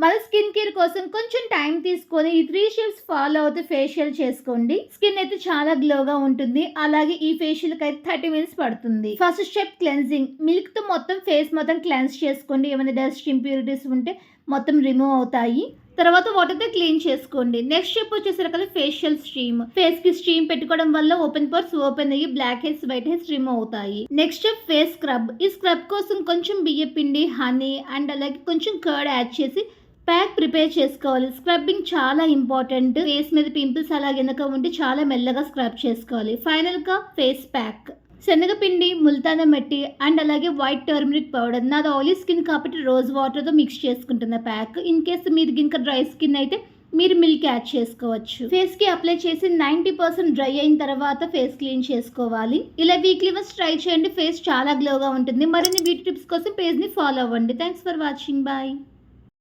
మన skin care కోసం కొంచెం టైం తీసుకొని ఈ 3 స్టెప్స్ ఫాలో అవుతూ ఫేషియల్ చేసుకోండి. స్కిన్ అయితే చాలా గ్లోగా ఉంటుంది. అలాగే ఈ ఫేషియల్ కి అయితే 30 మినిట్స్ పడుతుంది. First step cleansing. మిల్క్ తో మొత్తం ఫేస్ మొత్తం క్లెన్స్ చేసుకోండి. ఏమైనా డస్ట్ ఇంప్యూరిటీస్ ఉంటే మొత్తం రిమూవ్ అవుతాయి. తర్వాత వాటర్తో క్లీన్ చేసుకోండి. నెక్స్ట్ స్టెప్ వచ్చేసరికి ఫేషియల్ స్ట్రీమ్. ఫేస్ కి స్ట్రీమ్ పెట్టుకోవడం వల్ల ఓపెన్ పోర్స్ ఓపెన్ అయ్యి blackheads whiteheads remove అవుతాయి. Next step face scrub. ఈ స్క్రబ్ కోసం కొంచెం బియ్య పిండి, హనీ అండ్ అలాగే కొంచెం కర్డ్ యాడ్ చేసి ప్యాక్ ప్రిపేర్ చేసుకోవాలి. స్క్రబ్బింగ్ చాలా ఇంపార్టెంట్. ఫేస్ మీద పింపుల్స్ అలా గనక ఉంటే చాలా మెల్లగా స్క్రబ్ చేసుకోవాలి. ఫైనల్ గా ఫేస్ ప్యాక్. శనగపిండి, ముల్తానా మట్టి అండ్ అలాగే వైట్ టర్మరిక్ పౌడర్. నాది ఆయిలీ స్కిన్ కాబట్టి రోజ్ వాటర్తో మిక్స్ చేసుకుంటున్న ప్యాక్. ఇన్ కేసు మీది ఇంకా డ్రై స్కిన్ అయితే మీరు మిల్క్ యాడ్ చేసుకోవచ్చు. ఫేస్ కి అప్లై చేసి 90% డ్రై అయిన తర్వాత ఫేస్ క్లీన్ చేసుకోవాలి. ఇలా వీక్లీ వన్స్ ట్రై చేయండి. ఫేస్ చాలా గ్లోగా ఉంటుంది. మరిన్ని బ్యూటీ టిప్స్ కోసం పేజ్ ని ఫాలో అవ్వండి. Thanks for watching. బాయ్.